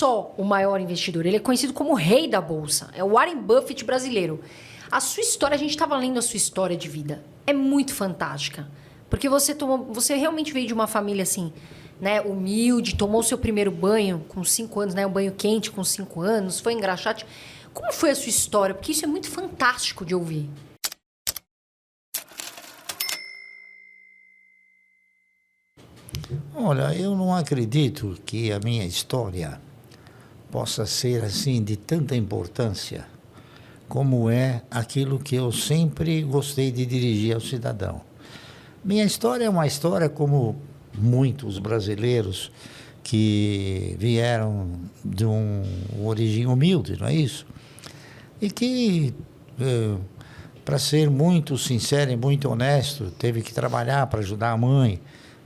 só o maior investidor, ele é conhecido como o rei da bolsa. É o Warren Buffett brasileiro. A sua história, a gente estava lendo a sua história de vida. É muito fantástica. Porque você realmente veio de uma família assim, né, humilde, tomou o seu primeiro banho com 5 anos, né, um banho quente com 5 anos, foi engraxate. Como foi a sua história? Porque isso é muito fantástico de ouvir. Olha, eu não acredito que a minha história possa ser assim de tanta importância como é aquilo que eu sempre gostei de dirigir ao cidadão. Minha história é uma história como muitos brasileiros que vieram de uma origem humilde, não é isso? E que, para ser muito sincero e muito honesto, teve que trabalhar para ajudar a mãe.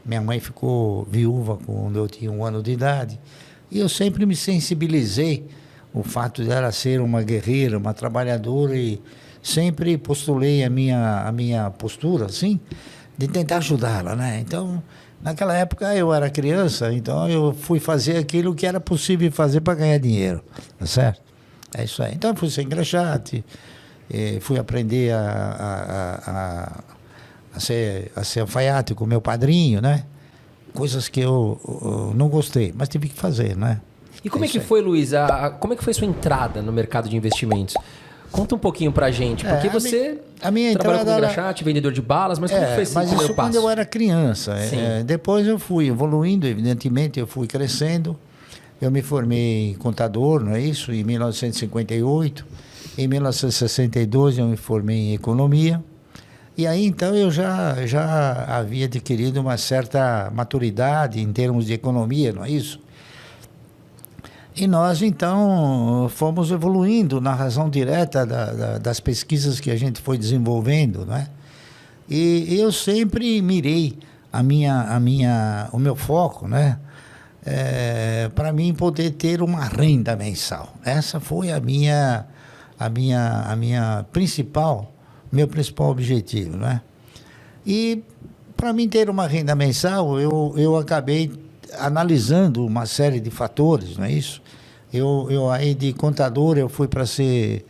Minha mãe ficou viúva quando eu tinha 1 ano de idade. E eu sempre me sensibilizei o fato dela ser uma guerreira, uma trabalhadora, e sempre postulei a minha postura, assim, de tentar ajudá-la, né? Então, naquela época eu era criança, então eu fui fazer aquilo que era possível fazer para ganhar dinheiro, tá certo? É isso aí. Então eu fui ser engraxate, fui aprender a ser alfaiate com meu padrinho, né? Coisas que eu não gostei, mas tive que fazer, né? E como é que foi, Luiz? Como é que foi sua entrada no mercado de investimentos? Conta um pouquinho pra gente, porque você trabalhou como engraxate, vendedor de balas, mas como foi esse primeiro passo? Quando eu era criança. Depois eu fui evoluindo, evidentemente, eu fui crescendo. Eu me formei contador, não é isso? Em 1958. Em 1962 eu me formei em economia. E aí, então, eu já havia adquirido uma certa maturidade em termos de economia, não é isso? E nós, então, fomos evoluindo na razão direta das pesquisas que a gente foi desenvolvendo, né? E eu sempre mirei o meu foco, né? Para mim poder ter uma renda mensal. Essa foi meu principal objetivo, né? E para mim ter uma renda mensal, eu acabei analisando uma série de fatores, não é isso? Eu aí de contador eu fui para ser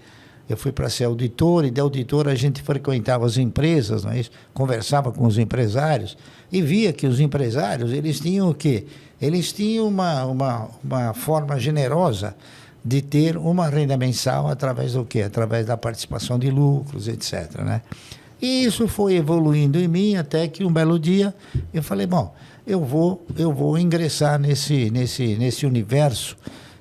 auditor, e de auditor a gente frequentava as empresas, não é isso? Conversava com os empresários e via que os empresários, eles tinham o quê? Eles tinham uma forma generosa de ter uma renda mensal através do quê? Através da participação de lucros, etc., né? E isso foi evoluindo em mim até que um belo dia eu falei, bom, eu vou ingressar nesse universo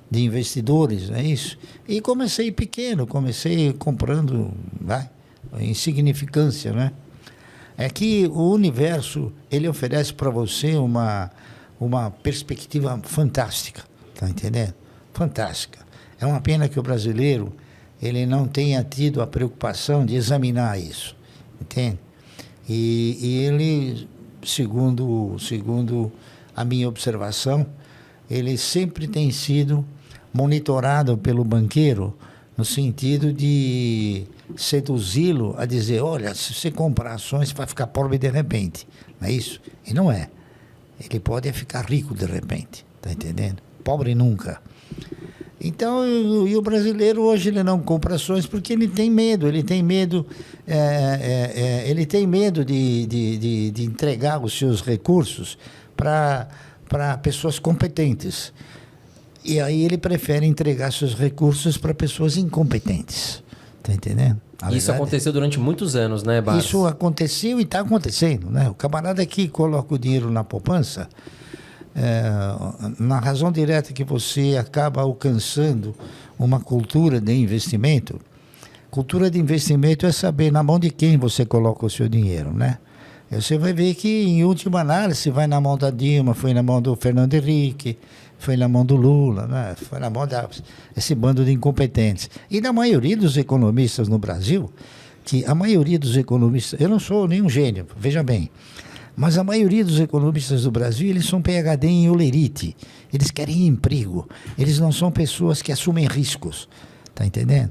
de investidores, não é isso? E comecei pequeno, comecei comprando, né, insignificância, né? É que o universo, ele oferece para você uma perspectiva fantástica, tá entendendo? Fantástica. É uma pena que o brasileiro, ele não tenha tido a preocupação de examinar isso, entende? E ele, segundo a minha observação, ele sempre tem sido monitorado pelo banqueiro no sentido de seduzi-lo a dizer, olha, se você comprar ações, você vai ficar pobre de repente. Não é isso? E não é. Ele pode ficar rico de repente, tá entendendo? Pobre nunca. Então, o brasileiro hoje ele não compra ações porque ele tem medo de entregar os seus recursos para pessoas competentes. E aí ele prefere entregar seus recursos para pessoas incompetentes. Está entendendo? Isso aconteceu durante muitos anos, né, Barros? Isso aconteceu e está acontecendo, né? O camarada que coloca o dinheiro na poupança, na razão direta que você acaba alcançando uma cultura de investimento. Cultura de investimento é saber na mão de quem você coloca o seu dinheiro, né? Você vai ver que, em última análise, vai na mão da Dilma, foi na mão do Fernando Henrique, foi na mão do Lula, né? Foi na mão desse bando de incompetentes. E da maioria dos economistas no Brasil, que a maioria dos economistas, eu não sou nenhum gênio, veja bem, mas a maioria dos economistas do Brasil, eles são PhD em olerite, eles querem emprego, eles não são pessoas que assumem riscos, tá entendendo?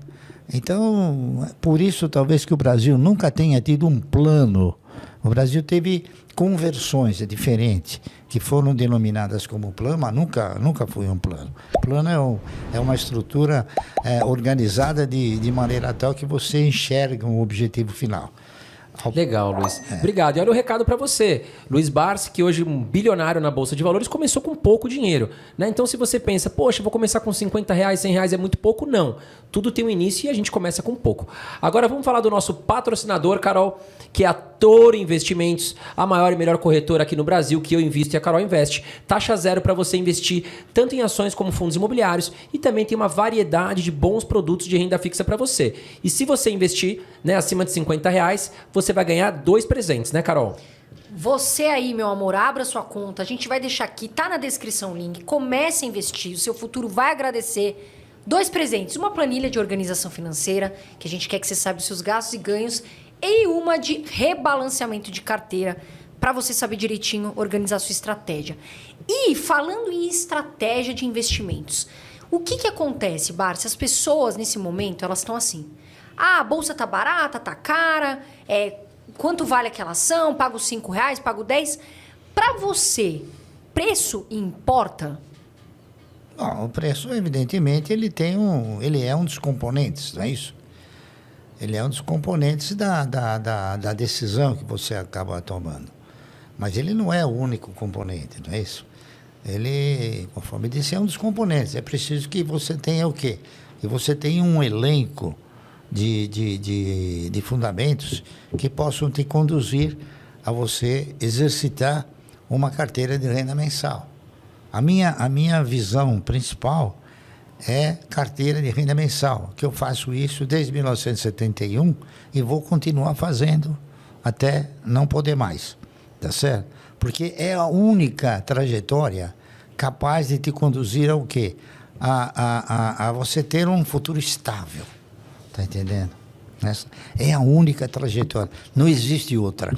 Então, por isso talvez que o Brasil nunca tenha tido um plano. O Brasil teve conversões diferentes que foram denominadas como plano, mas nunca foi um plano. Plano é uma estrutura organizada de maneira tal que você enxerga um objetivo final. Legal, Luiz. Obrigado. E olha o recado para você. Luiz Barsi, que hoje é um bilionário na Bolsa de Valores, começou com pouco dinheiro. Né? Então, se você pensa, poxa, vou começar com R$50, R$100 é muito pouco, não. Tudo tem um início e a gente começa com pouco. Agora, vamos falar do nosso patrocinador, Carol, que é a Toro Investimentos, a maior e melhor corretora aqui no Brasil, que eu invisto e a Carol investe. Taxa zero para você investir tanto em ações como fundos imobiliários e também tem uma variedade de bons produtos de renda fixa para você. E se você investir, né, acima de R$50, você vai ganhar 2 presentes, né, Carol? Você aí, meu amor, abra sua conta. A gente vai deixar aqui, tá na descrição o link. Comece a investir, o seu futuro vai agradecer. 2 presentes, uma planilha de organização financeira, que a gente quer que você saiba os seus gastos e ganhos, e uma de rebalanceamento de carteira, para você saber direitinho organizar a sua estratégia. E falando em estratégia de investimentos, o que acontece, Barsi? As pessoas, nesse momento, elas estão assim... Ah, a bolsa tá barata, tá cara, quanto vale aquela ação? Pago R$5, pago 10. Para você, preço importa? Não, o preço, evidentemente, ele é um dos componentes, não é isso? Ele é um dos componentes da decisão que você acaba tomando. Mas ele não é o único componente, não é isso? Ele, conforme disse, é um dos componentes. É preciso que você tenha o quê? Que você tenha um elenco de fundamentos que possam te conduzir a você exercitar uma carteira de renda mensal. A minha visão principal é carteira de renda mensal, que eu faço isso desde 1971 e vou continuar fazendo até não poder mais, tá certo? Porque é a única trajetória capaz de te conduzir ao quê? A você ter um futuro estável. Tá entendendo? Essa é a única trajetória. Não existe outra.